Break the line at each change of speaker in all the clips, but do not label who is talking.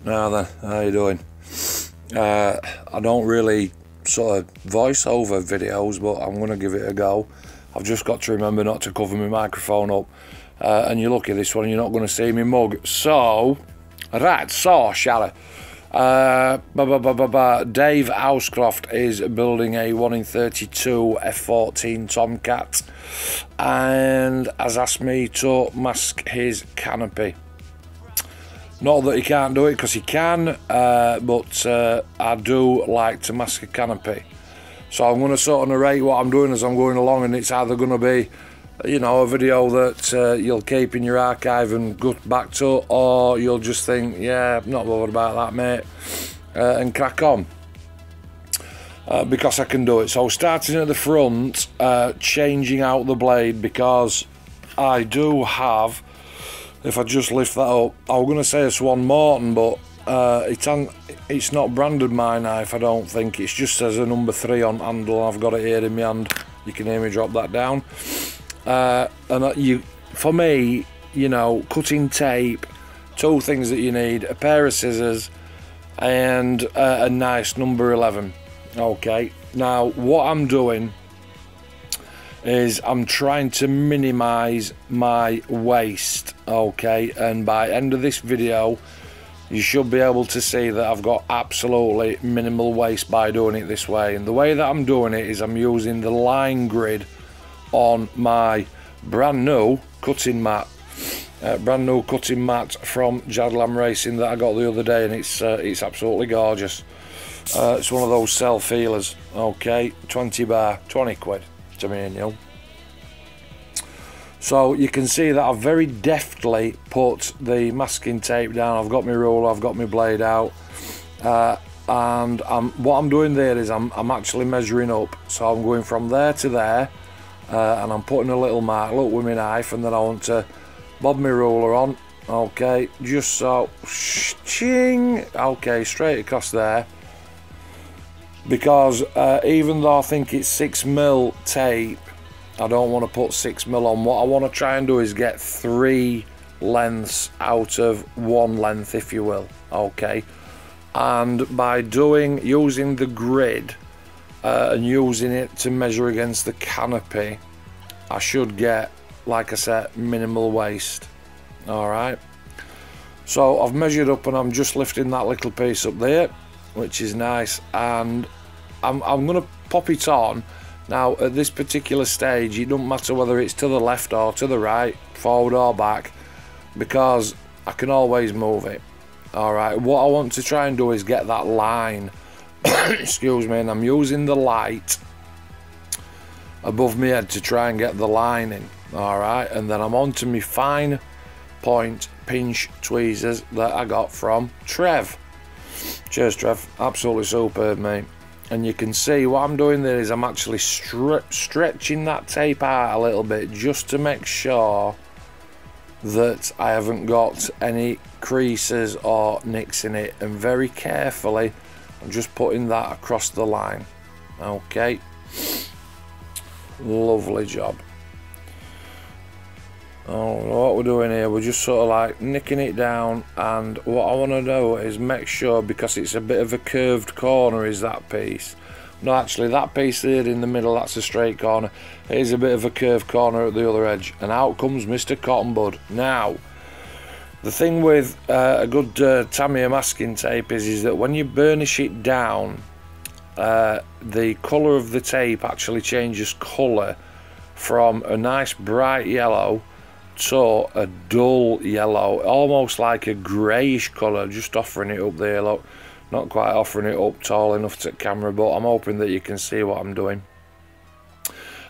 Now then, how you doing? I don't really sort of voice over videos, but I'm going to give it a go. I've just got to remember not to cover my microphone up. And you look at this one, you're not going to see me mug. So, right, so, shall I? Dave Housecroft is building a 1 in 32 F14 Tomcat and has asked me to mask his canopy. Not that he can't do it, because he can, but I do like to mask a canopy. So I'm going to sort of narrate what I'm doing as I'm going along, and it's either going to be, you know, a video that you'll keep in your archive and go back to, or you'll just think, yeah, I'm not bothered about that, mate, and crack on. Because I can do it. So starting at the front, changing out the blade, because I do have, if I just lift that up, I was going to say a Swan Morton, but it's not branded my knife, I don't think. It just says a number 3 on handle. I've got it here in my hand. You can hear me drop that down. And for me, you know, cutting tape, 2 things that you need: a pair of scissors and a nice number 11. Okay, now what I'm doing is I'm trying to minimize my waste. Okay, and by end of this video you should be able to see that I've got absolutely minimal waste by doing it this way. And the way that I'm doing it is I'm using the line grid on my brand new cutting mat, from Jadlam Racing that I got the other day, and it's absolutely gorgeous. It's one of those self-healers. Okay, 20 bar, 20 quid to me and you. So you can see that I've very deftly put the masking tape down. I've got my ruler, I've got my blade out, and what I'm doing there is I'm actually measuring up. So I'm going from there to there, and I'm putting a little mark, look, with my knife, and then I want to bob my ruler on. Okay, just so, ching, okay, straight across there. Because even though I think it's 6mm tape, I don't want to put 6mm on. What I want to try and do is get 3 lengths out of 1 length, if you will. Okay, and by using the grid and using it to measure against the canopy, I should get, like I said, minimal waste. All right, so I've measured up and I'm just lifting that little piece up there, which is nice, and I'm going to pop it on. Now at this particular stage it doesn't matter whether it's to the left or to the right, forward or back, because I can always move it. Alright, what I want to try and do is get that line excuse me, and I'm using the light above my head to try and get the line in. Alright, and then I'm on to my fine point pinch tweezers that I got from Trev. Cheers, Trev, absolutely superb, mate. And you can see what I'm doing there is I'm actually stretching that tape out a little bit, just to make sure that I haven't got any creases or nicks in it, and very carefully I'm just putting that across the line. Okay, lovely job. Oh, what we're doing here, we're just sort of like nicking it down, and what I want to do is make sure, because it's a bit of a curved corner, is that piece. No, actually that piece there in the middle, that's a straight corner. It is a bit of a curved corner at the other edge, and out comes Mr. Cotton Bud. Now, the thing with a good Tamiya masking tape is that when you burnish it down, the colour of the tape actually changes colour from a nice bright yellow to a dull yellow, almost like a greyish colour. Just offering it up there, look, not quite offering it up tall enough to camera, but I'm hoping that you can see what I'm doing.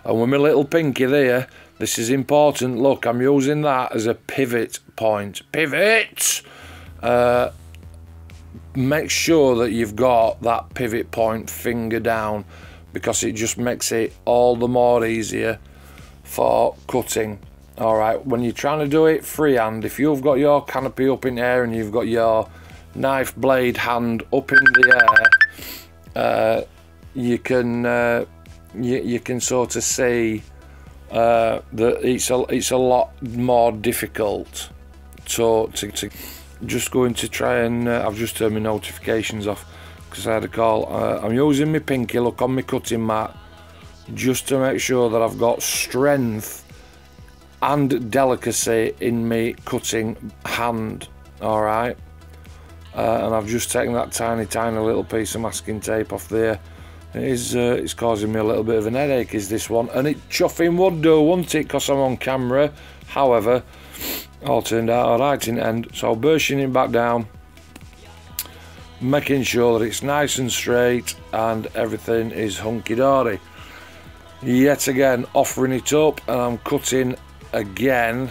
And with my little pinky there, this is important, look, I'm using that as a pivot point. Pivot! Make sure that you've got that pivot point finger down, because it just makes it all the more easier for cutting. Alright, when you're trying to do it freehand, if you've got your canopy up in the air and you've got your knife blade hand up in the air, you can sort of see that it's a lot more difficult to just going to try and I've just turned my notifications off because I had a call. I'm using my pinky, look, on my cutting mat, just to make sure that I've got strength and delicacy in me cutting hand. All right, and I've just taken that tiny little piece of masking tape off there. It's causing me a little bit of an headache, is this one, and it chuffing would do, wouldn't it, because I'm on camera. However, all turned out alright in the end. So bursting it back down, making sure that it's nice and straight and everything is hunky-dory. Yet again, offering it up, and I'm cutting again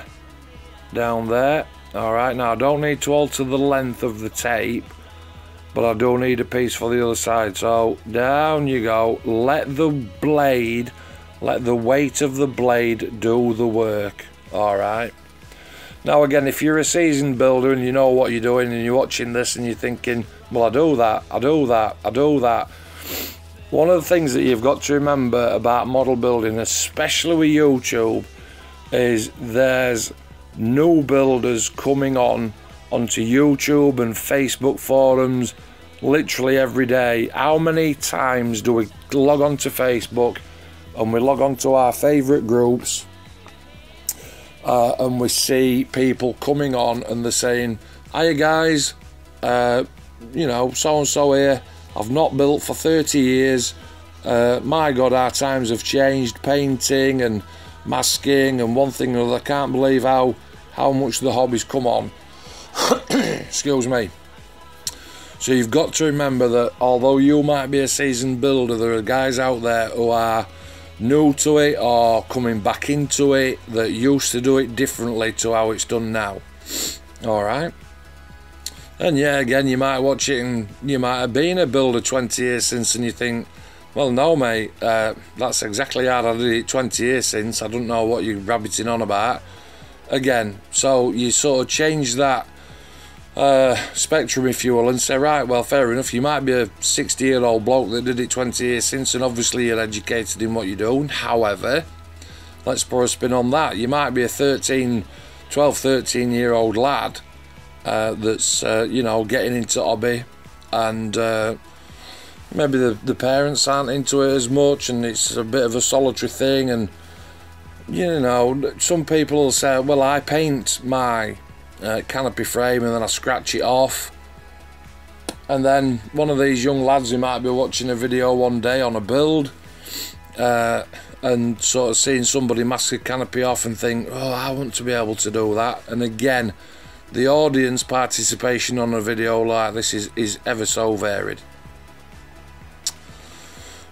down there. Alright, now I don't need to alter the length of the tape, but I do need a piece for the other side. So down you go, let the weight of the blade do the work. Alright, now again, if you're a seasoned builder and you know what you're doing and you're watching this and you're thinking, well, I do that, one of the things that you've got to remember about model building, especially with YouTube, is there's new builders coming onto YouTube and Facebook forums literally every day. How many times do we log on to Facebook and we log on to our favourite groups and we see people coming on and they're saying, hiya guys, you know, so and so here, I've not built for 30 years, my god, our times have changed, painting and masking and one thing or another. I can't believe how much the hobby's come on. Excuse me. So you've got to remember that although you might be a seasoned builder, there are guys out there who are new to it or coming back into it that used to do it differently to how it's done now. Alright, and yeah, again, you might watch it and you might have been a builder 20 years since and you think, well, no mate, that's exactly how I did it 20 years since, I don't know what you're rabbiting on about. Again, so you sort of change that spectrum, if you will, and say, right, well, fair enough, you might be a 60-year-old bloke that did it 20 years since and obviously you're educated in what you're doing. However, let's put a spin on that. You might be a 13-year-old lad that's you know, getting into hobby, and maybe the parents aren't into it as much and it's a bit of a solitary thing, and you know, some people will say, well, I paint my canopy frame and then I scratch it off, and then one of these young lads who might be watching a video one day on a build and sort of seeing somebody mask a canopy off and think, oh, I want to be able to do that. And again, the audience participation on a video like this is ever so varied.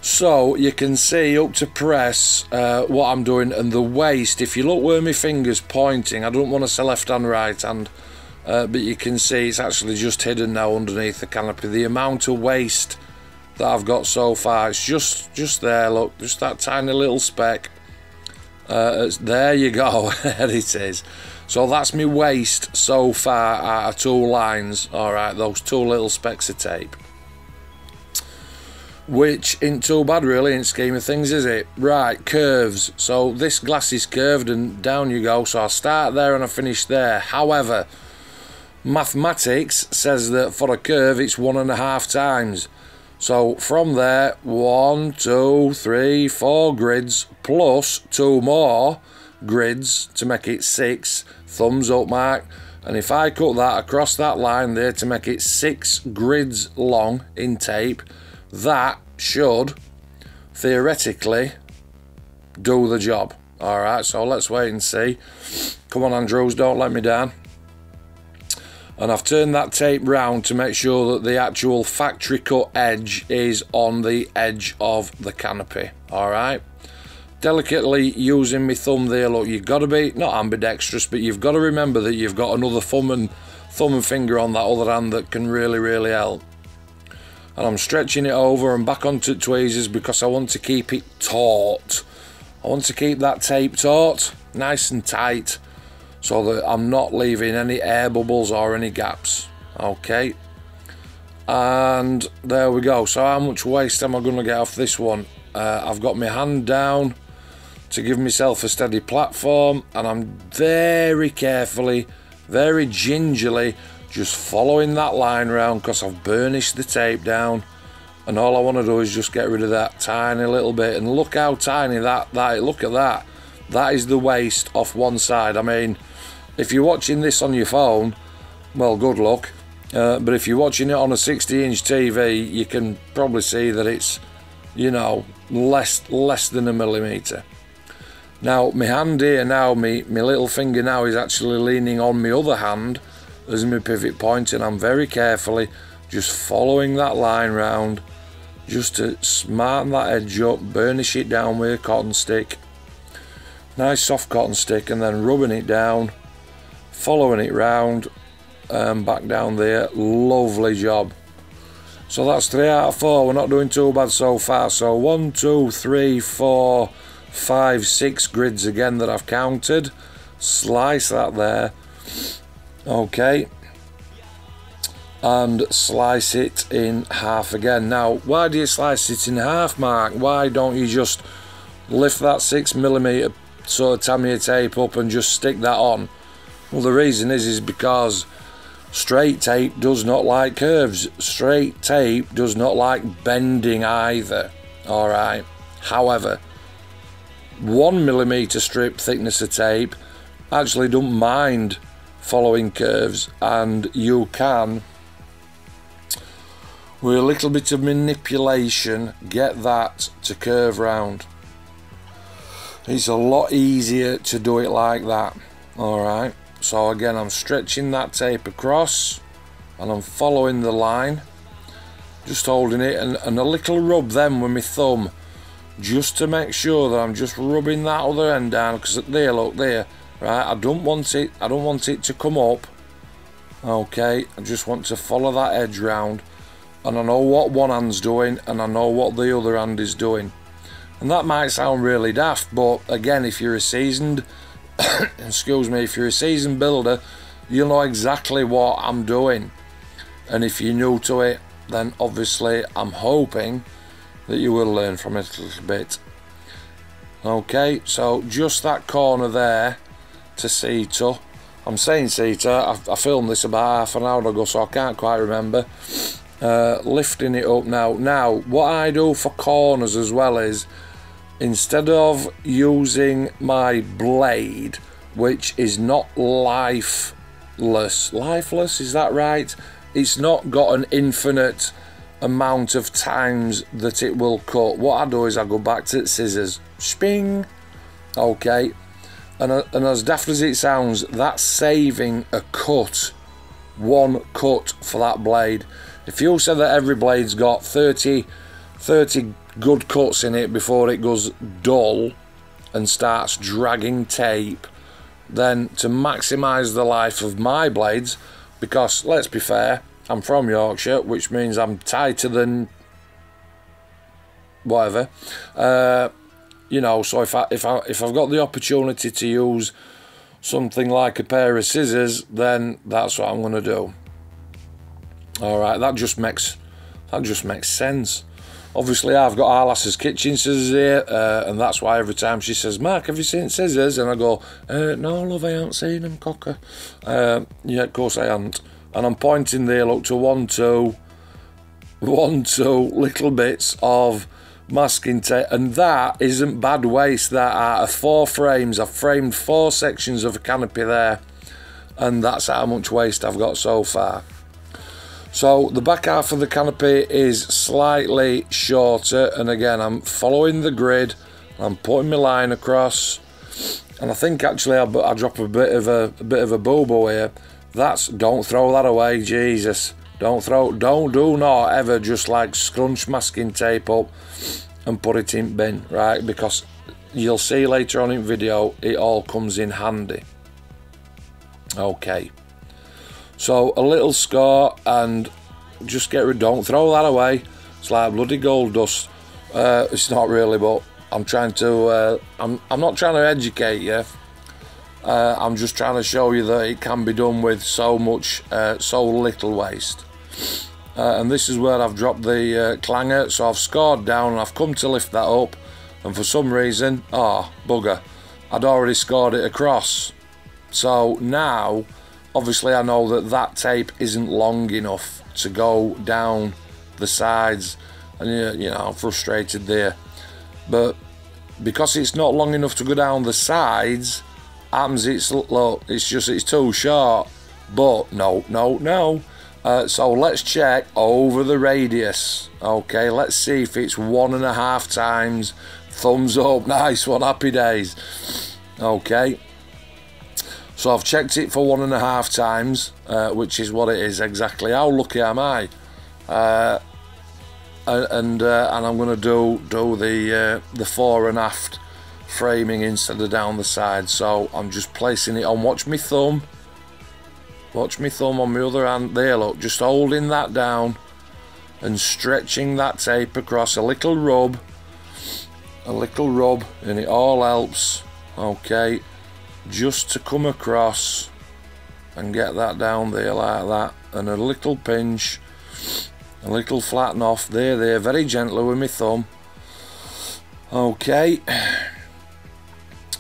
So you can see up to press what I'm doing, and the waste, if you look where my finger's pointing, I don't want to say left hand, right hand, but you can see it's actually just hidden now underneath the canopy. The amount of waste that I've got so far, it's just there, look, just that tiny little speck. There you go, there it is. So that's my waste so far out of 2 lines, alright, those 2 little specks of tape. Which ain't too bad really in the scheme of things, is it? Right, curves. So this glass is curved and down you go. So I start there and I finish there. However, mathematics says that for a curve it's 1.5 times. So from there, 1, 2, 3, 4 grids plus 2 more grids to make it 6. Thumbs up mark. And if I cut that across that line there to make it 6 grids long in tape, that should theoretically do the job. Alright, so let's wait and see. Come on, Andrews, don't let me down. And I've turned that tape round to make sure that the actual factory cut edge is on the edge of the canopy. Alright, delicately using my thumb there. Look, you've got to be not ambidextrous, but you've got to remember that you've got another thumb and finger on that other hand that can really help. And I'm stretching it over and back onto tweezers because I want to keep it taut. I want to keep that tape taut, nice and tight, so that I'm not leaving any air bubbles or any gaps. Okay, and there we go. So how much waste am I going to get off this one? I've got my hand down to give myself a steady platform, and I'm very carefully, very gingerly just following that line round, because I've burnished the tape down, and all I want to do is just get rid of that tiny little bit. And look how tiny that look at that. That is the waste off one side. I mean, if you're watching this on your phone, well, good luck. But if you're watching it on a 60-inch TV, you can probably see that it's, you know, less than a millimetre. Now, my hand here now, my little finger now is actually leaning on my other hand as my pivot point, and I'm very carefully just following that line round, just to smarten that edge up, burnish it down with a cotton stick. Nice soft cotton stick, and then rubbing it down, following it round, back down there. Lovely job. So that's 3 out of 4. We're not doing too bad so far. So 1, 2, 3, 4, 5, 6 grids again that I've counted. Slice that there. Okay. And slice it in half again. Now, why do you slice it in half, Mark? Why don't you just lift that 6mm sort of Tamiya tape up and just stick that on? Well, the reason is because straight tape does not like curves. Straight tape does not like bending either. Alright. However, 1mm strip thickness of tape actually don't mind following curves, and you can, with a little bit of manipulation, get that to curve round. It's a lot easier to do it like that. Alright, so again, I'm stretching that tape across and I'm following the line, just holding it, and a little rub then with my thumb, just to make sure that I'm just rubbing that other end down, because there, look there, right, I don't want it to come up. Okay, I just want to follow that edge round, and I know what one hand's doing and I know what the other hand is doing. And that might sound really daft, but again, if you're a seasoned excuse me, if you're a seasoned builder, you'll know exactly what I'm doing. And if you're new to it, then obviously I'm hoping that you will learn from it a little bit. Okay, so just that corner there to Sita. I'm saying Sita, I filmed this about half an hour ago, so I can't quite remember. Lifting it up now. Now, what I do for corners as well is, instead of using my blade, which is not lifeless, is that right? It's not got an infinite amount of times that it will cut. What I do is I go back to the scissors, sping. Okay, and as daft as it sounds, that's saving a cut, one cut for that blade. If you said that every blade's got 30 good cuts in it before it goes dull and starts dragging tape, then to maximise the life of my blades, because let's be fair, I'm from Yorkshire, which means I'm tighter than whatever, you know, so if I've got the opportunity to use something like a pair of scissors, then that's what I'm going to do. Alright, that just makes sense. Obviously, I've got our lass's kitchen scissors here, and that's why every time she says, "Mark, have you seen scissors?" and I go, "No, love, I haven't seen them, cocker." Yeah, of course I haven't. And I'm pointing there, look, to 1, 2, little bits of masking tape, and that isn't bad waste. That out of 4 frames, I've framed 4 sections of a canopy there, and that's how much waste I've got so far. So the back half of the canopy is slightly shorter, and again I'm following the grid, I'm putting my line across, and I think actually I drop a bit of a boo-boo here. Don't throw that away, Jesus. Do not ever just like scrunch masking tape up and put it in bin, right? Because you'll see later on in video it all comes in handy. Okay. So a little score, and just get rid. Don't throw that away. It's like bloody gold dust. It's not really, but I'm trying to. I'm not trying to educate you. I'm just trying to show you that it can be done with so little waste. And this is where I've dropped the clanger. So I've scored down, and I've come to lift that up, and for some reason, bugger, I'd already scored it across. So now, obviously I know that that tape isn't long enough to go down the sides, and you know, I'm frustrated there. But because it's not long enough to go down the sides, happens it's, look, it's too short. But no. So let's check over the radius. Okay, let's see if it's 1.5 times. Thumbs up, nice one, happy days. Okay, so I've checked it for 1.5 times, which is what it is exactly. How lucky am I? And I'm going to do the fore and aft framing instead of down the side. So I'm just placing it on. Watch me thumb. Watch me thumb on my other hand. There, look, just holding that down and stretching that tape across. A little rub, and it all helps. Okay, just to come across and get that down there like that, and a little pinch, a little flatten off there, very gently with my thumb. Okay,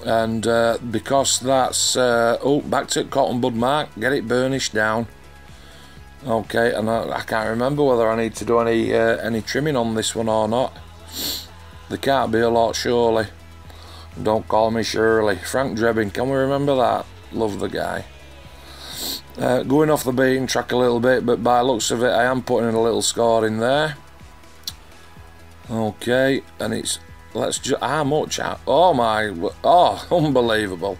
and because that's oh, back to cotton bud mark, get it burnished down. Okay, and I can't remember whether I need to do any trimming on this one or not. There can't be a lot, surely. Don't call me Shirley. Frank Drebin, can we remember that? Love the guy. Going off the beaten track a little bit, but by looks of it, I am putting in a little score in there. Okay, and it's, let's just, how much? Oh my, oh, unbelievable.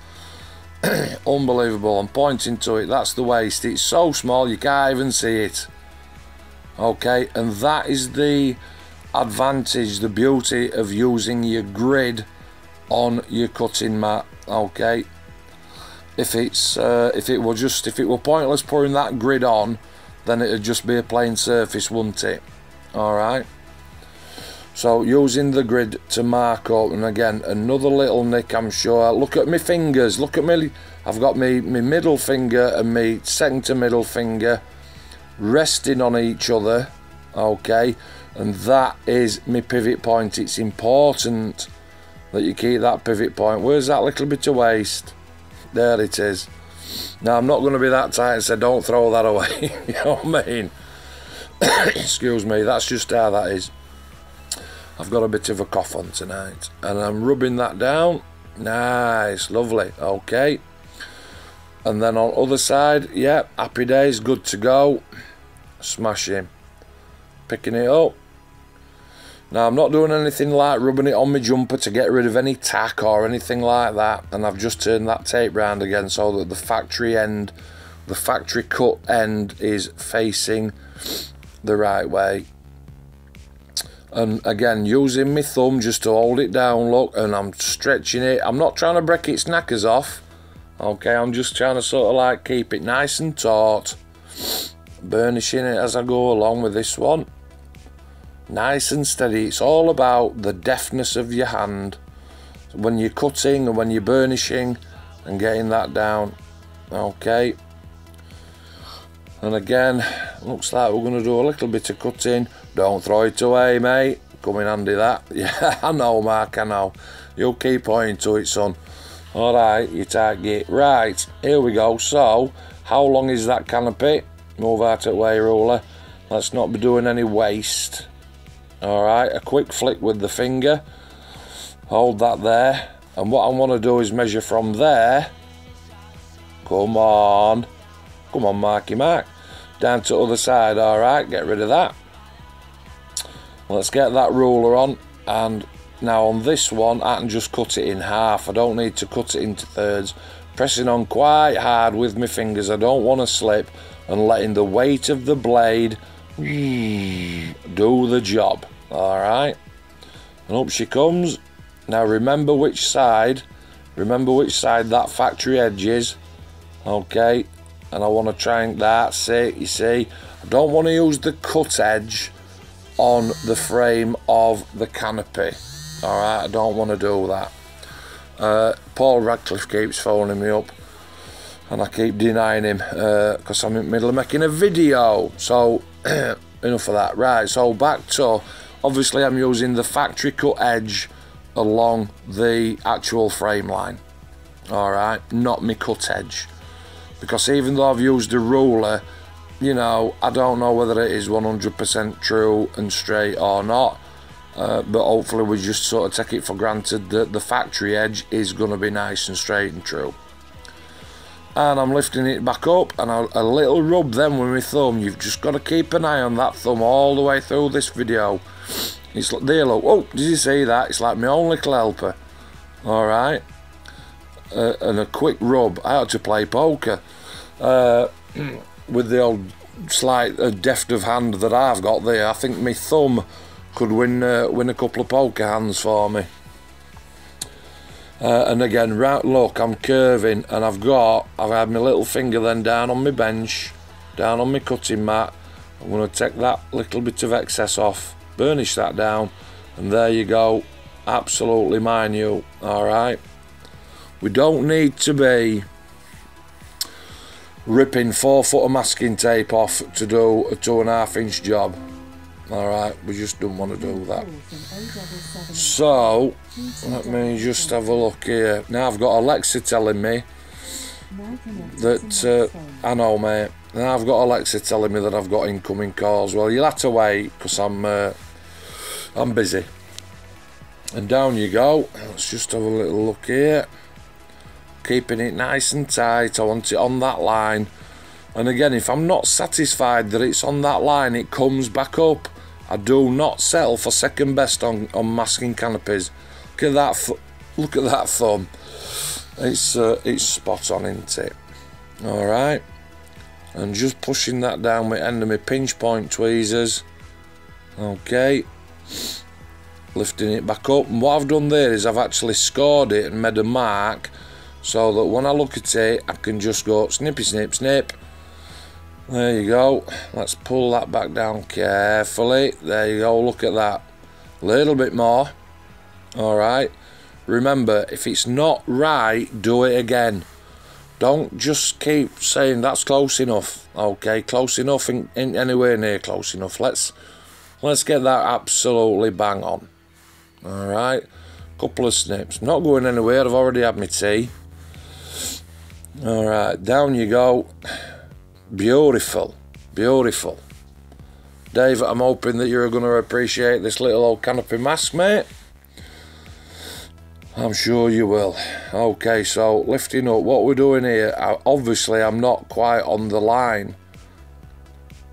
Unbelievable. I'm pointing to it. That's the waist. It's so small you can't even see it. Okay, and that is the advantage, the beauty of using your grid on your cutting mat. Okay, if it were pointless putting that grid on, then it'd just be a plain surface, wouldn't it? All right, so using the grid to mark up, and again another little nick, I'm sure. Look at my fingers, look at me, I've got my middle finger and my second to middle finger resting on each other. Okay, and that is my pivot point. It's important that you keep that pivot point. Where's that little bit of waist? There it is. Now I'm not going to be that tight and say don't throw that away. You know what I mean? Excuse me, that's just how that is. I've got a bit of a cough on tonight, and I'm rubbing that down. Nice, lovely. Okay, and then on other side, yeah, happy days, good to go. Smashing. Picking it up. Now I'm not doing anything like rubbing it on my jumper to get rid of any tack or anything like that, and I've just turned that tape round again so that the factory end, the factory cut end, is facing the right way. And again, using my thumb just to hold it down, look, and I'm stretching it. I'm not trying to break its knackers off. Okay, I'm just trying to sort of like keep it nice and taut, burnishing it as I go along with this one. Nice and steady. It's all about the deftness of your hand when you're cutting and when you're burnishing and getting that down. Okay, and again, looks like we're going to do a little bit of cutting. Don't throw it away, mate. Come in handy, that. Yeah, I know, Mark, I know. You keep pointing to it, son. Alright, you target. Right, here we go. So, how long is that canopy? Move out of the way, ruler. Let's not be doing any waste. Alright, a quick flick with the finger. Hold that there. And what I want to do is measure from there. Come on. Come on, Marky Mark. Down to the other side, alright, get rid of that. Let's get that ruler on. And now on this one, I can just cut it in half. I don't need to cut it into thirds. Pressing on quite hard with my fingers. I don't want to slip, and letting the weight of the blade do the job. Alright, and up she comes. Now remember which side that factory edge is. Okay, and I want to try and, that's it, you see. I don't want to use the cut edge on the frame of the canopy. Alright, I don't want to do that. Paul Radcliffe keeps phoning me up, and I keep denying him because I'm in the middle of making a video. So enough of that. Right, so back to, obviously I'm using the factory cut edge along the actual frame line. Alright, not my cut edge. because even though I've used a ruler, you know, I don't know whether it is 100% true and straight or not, but hopefully we just sort of take it for granted that the factory edge is going to be nice and straight and true. And I'm lifting it back up, and a little rub then with my thumb. You've just got to keep an eye on that thumb all the way through this video. It's like, there, look, oh, did you see that? It's like my own little helper. Alright, and a quick rub. I had to play poker with the old slight deft of hand that I've got there. I think my thumb could win a couple of poker hands for me. And again, right, look, I'm curving, and I've had my little finger then down on my bench, down on my cutting mat. I'm going to take that little bit of excess off, burnish that down, and there you go, absolutely minute. Alright, we don't need to be ripping 4 foot of masking tape off to do a 2.5 inch job. Alright, we just don't want to do that. So, let me just have a look here. Now I've got Alexa telling me that, I know mate, now I've got Alexa telling me that I've got incoming calls. Well, you'll have to wait, because I'm busy. And down you go. Let's just have a little look here. Keeping it nice and tight. I want it on that line. And again, if I'm not satisfied that it's on that line, it comes back up. I do not settle for second best on masking canopies. Look at that thumb. It's spot on, isn't it? Alright. And just pushing that down with end of my pinch point tweezers. Okay. Lifting it back up. And what I've done there is I've actually scored it and made a mark, so that when I look at it, I can just go snippy snip snip. There you go. Let's pull that back down carefully. There you go, look at that. A little bit more. Alright. Remember, if it's not right, do it again. Don't just keep saying that's close enough. Okay, close enough ain't anywhere near close enough. Let's get that absolutely bang on. Alright. Couple of snips. Not going anywhere, I've already had my tea. Alright, down you go. Beautiful, beautiful. Dave, I'm hoping that you're going to appreciate this little old canopy mask, mate. I'm sure you will. Okay, so lifting up, what we're doing here, obviously I'm not quite on the line.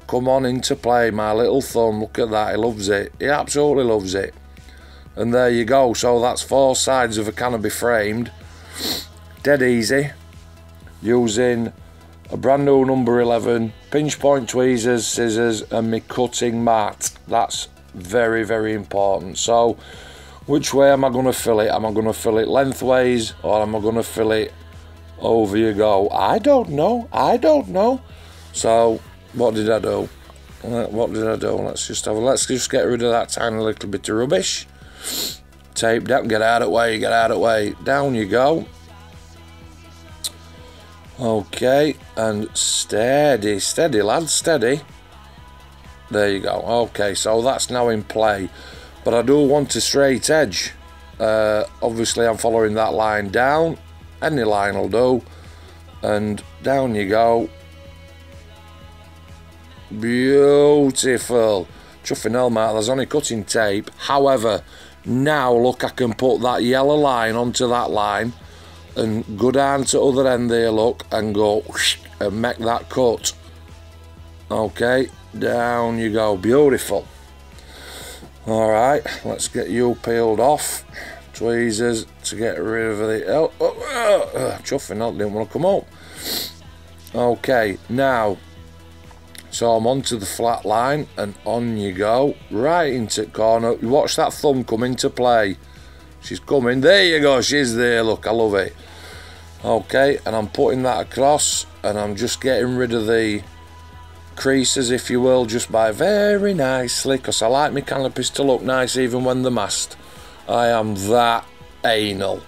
Come on into play, my little thumb, look at that, he loves it. He absolutely loves it. And there you go, so that's 4 sides of a canopy framed. Dead easy. Using a brand new number 11, pinch point tweezers, scissors, and my cutting mat. That's very, very important. So, which way am I going to fill it? Am I going to fill it lengthways, or am I going to fill it over you go? I don't know. I don't know. So, what did I do? What did I do? Let's just get rid of that tiny little bit of rubbish. Tape down. Get out of the way. Get out of the way. Down you go. Okay, and steady, steady lad, steady. There you go. Okay, so that's now in play, but I do want a straight edge. Obviously I'm following that line down. Any line will do. And down you go. Beautiful. Chuffing hell, mate, there's only cutting tape. However, now look, I can put that yellow line onto that line and go down to the other end there, look, and go whoosh, and make that cut. Okay, down you go. Beautiful. Alright, let's get you peeled off. Tweezers to get rid of the... chuffing, that didn't want to come up. Okay, now, so I'm onto the flat line, and on you go, right into the corner. You watch that thumb come into play. She's coming. There you go. She's there. Look, I love it. Okay, and I'm putting that across, and I'm just getting rid of the creases, if you will, just by very nicely, because I like my canopies to look nice even when they're masked. I am that anal.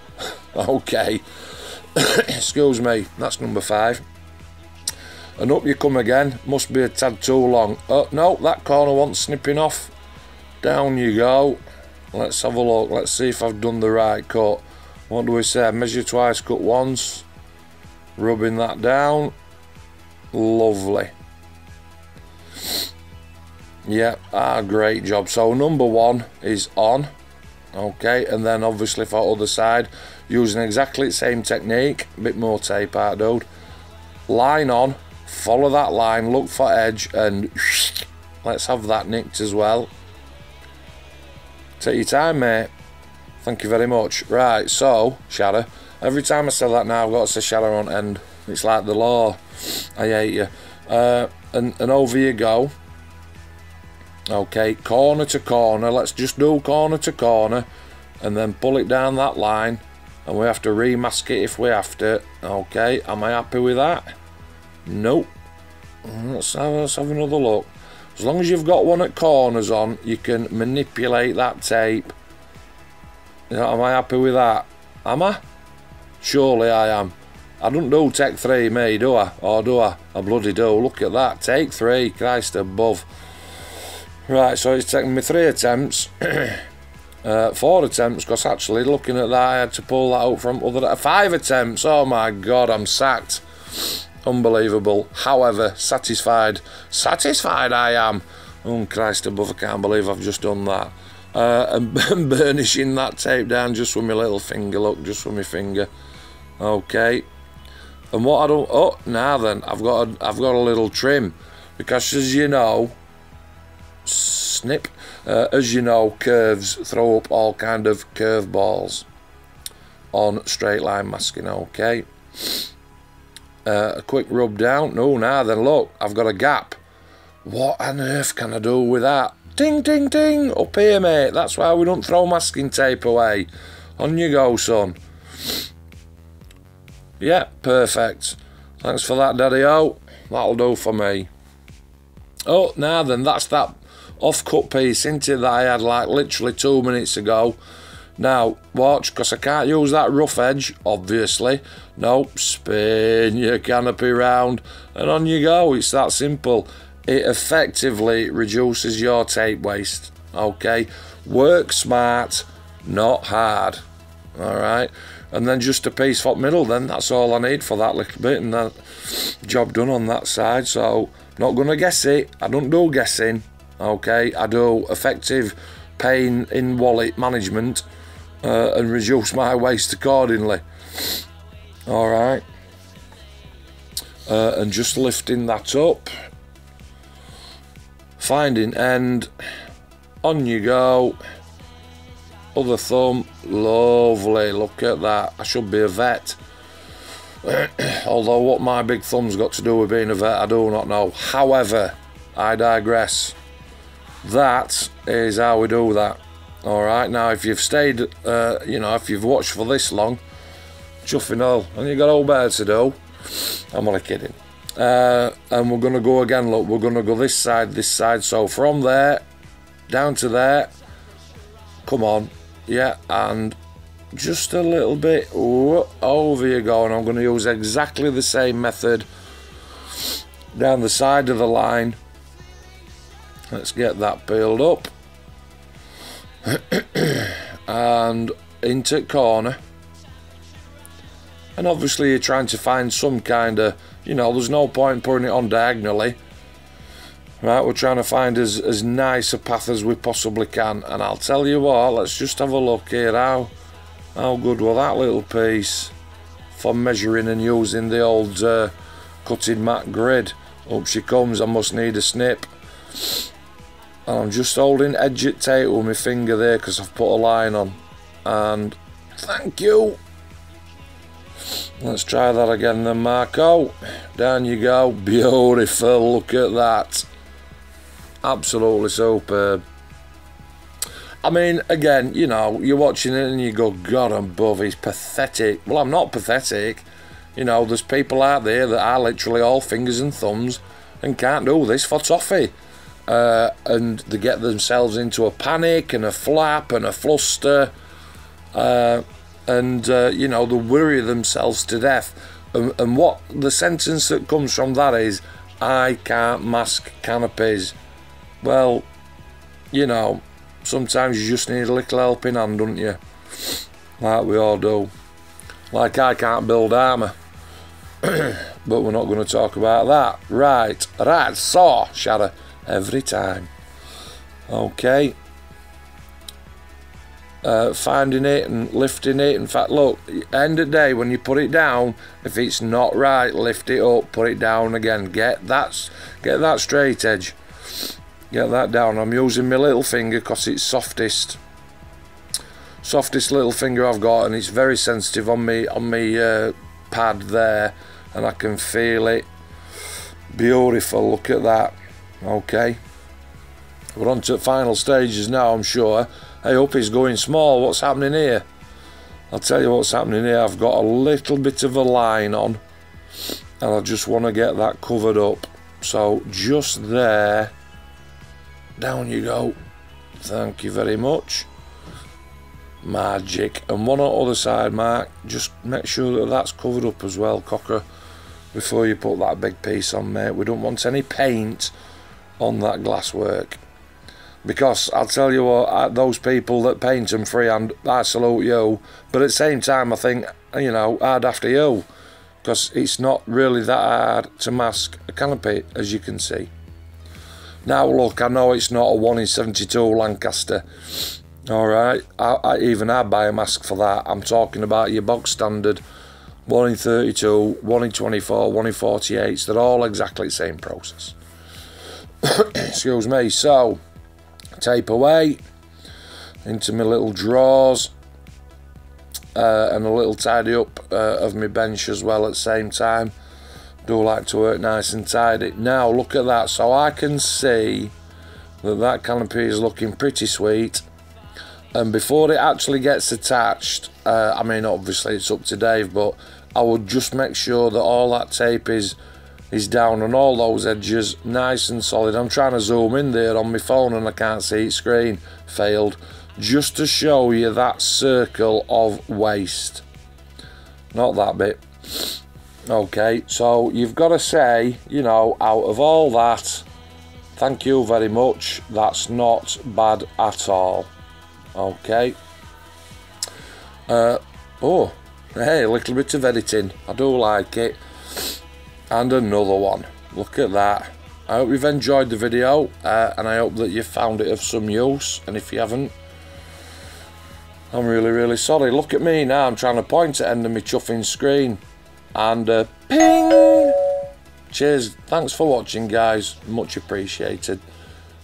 Okay. Excuse me. That's number 5. And up you come again. Must be a tad too long. No, that corner wants snipping off. Down you go. Let's have a look. Let's see if I've done the right cut. What do we say? Measure twice, cut once. Rubbing that down. Lovely. Yeah, great job. So number 1 is on. Okay, and then obviously for other side, using exactly the same technique, a bit more tape out, dude. Line on, follow that line, look for edge, and let's have that nicked as well. Take your time, mate. Thank you very much. Right, so, shadow. Every time I say that now, I've got to say shadow on end. It's like the law. I hate you. And over you go. Okay, corner to corner. Let's just do corner to corner. And then pull it down that line. And we have to remask it if we have to. Okay, am I happy with that? Nope. Let's have another look. As long as you've got one at corners on, you can manipulate that tape. Am I happy with that? Am I? Surely I am. I don't do take 3, me, do I? Or do I? I bloody do. Look at that. Take 3. Christ above. Right, so it's taken me 3 attempts. 4 attempts, because actually, looking at that, I had to pull that out from other... 5 attempts. Oh my God, I'm sacked. Unbelievable. However, satisfied. Satisfied I am. Oh, Christ above, I can't believe I've just done that. And burnishing that tape down just with my little finger, look, just with my finger. Okay. And what I don't... Oh, now then, I've got a little trim. Because, as you know... Snip. As you know, curves throw up all kind of curveballs on straight line masking, okay? A quick rub down. No, now then, look, I've got a gap. What on earth can I do with that? Ding, ding, ding. Up here, mate. That's why we don't throw masking tape away. On you go, son. Yeah, perfect. Thanks for that, Daddy-O. That'll do for me. Oh, now then, that's that off-cut piece, isn't it, that I had like literally 2 minutes ago. Now, watch, because I can't use that rough edge, obviously. Nope, spin your canopy round, and on you go. It's that simple. It effectively reduces your tape waste, okay? Work smart, not hard, all right? And then just a piece for middle, then that's all I need for that little bit, and that job done on that side. So, not going to guess it. I don't do guessing, okay? I do effective pain in wallet management and reduce my waste accordingly. All right. And just lifting that up. Finding end. On you go. Other thumb. Lovely. Look at that. I should be a vet. Although what my big thumb's got to do with being a vet, I do not know. However, I digress. That is how we do that. Alright, now if you've stayed, you know, if you've watched for this long, chuffing all, and you've got all better to do. I'm only kidding. And we're going to go again, look, we're going to go this side, so from there, down to there, come on, yeah, and just a little bit, over you go, and I'm going to use exactly the same method down the side of the line. Let's get that peeled up. And into corner. And obviously you're trying to find some kind of, you know, there's no point putting it on diagonally. Right, we're trying to find as nice a path as we possibly can. And I'll tell you what, let's just have a look here. How good was that little piece for measuring and using the old cutting mat grid. Up she comes, I must need a snip. And I'm just holding edge at tape with my finger there because I've put a line on. And thank you. Let's try that again then, Marco. Down you go. Beautiful. Look at that. Absolutely superb. I mean, again, you know, you're watching it and you go, God above, he's pathetic. Well, I'm not pathetic. You know, there's people out there that are literally all fingers and thumbs and can't do this for toffee. And they get themselves into a panic and a flap and a fluster. And you know, they worry themselves to death. And what the sentence that comes from that is, I can't mask canopies. Well, you know, sometimes you just need a little helping hand, don't you? Like we all do. Like I can't build armour. but we're not going to talk about that. Right, so, shadow, every time. Okay. Finding it and lifting it. In fact, look, end of the day, when you put it down, if it's not right, lift it up, put it down again. Get that straight edge. Get that down. I'm using my little finger because it's softest little finger I've got, and it's very sensitive on me pad there, and I can feel it. Beautiful. Look at that. Okay, we're on to the final stages now, I'm sure. Hey, up is going small. What's happening here? I'll tell you what's happening here. I've got a little bit of a line on, and I just want to get that covered up. So just there. Down you go. Thank you very much. Magic. And one on the other side, Mark. Just make sure that that's covered up as well, Cocker, before you put that big piece on, mate. We don't want any paint on that glasswork. Because I'll tell you what, those people that paint them freehand, I salute you. But at the same time, I think, you know, hard after you. Because it's not really that hard to mask a canopy, as you can see. Now look, I know it's not a 1 in 72 Lancaster. Alright, I'd buy a mask for that. I'm talking about your box standard 1 in 32, 1 in 24, 1 in 48s. They're all exactly the same process. Excuse me. So, tape away into my little drawers, and a little tidy up of my bench as well at the same time. Do like to work nice and tidy. Now look at that. So I can see that canopy is looking pretty sweet, and before it actually gets attached, I mean, obviously it's up to Dave, but I would just make sure that all that tape is down on all those edges, nice and solid. I'm trying to zoom in there on my phone and I can't see its screen. Failed. Just to show you that circle of waste. Not that bit. Okay, so you've got to say, you know, out of all that, thank you very much. That's not bad at all. Okay. Oh, hey, a little bit of editing. I do like it. And another one. Look at that. I hope you've enjoyed the video, and I hope that you found it of some use. And if you haven't, I'm really, really sorry. Look at me now. I'm trying to point at the end of my chuffing screen. And ping! Cheers. Thanks for watching, guys. Much appreciated.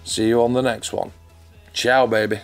See you on the next one. Ciao, baby.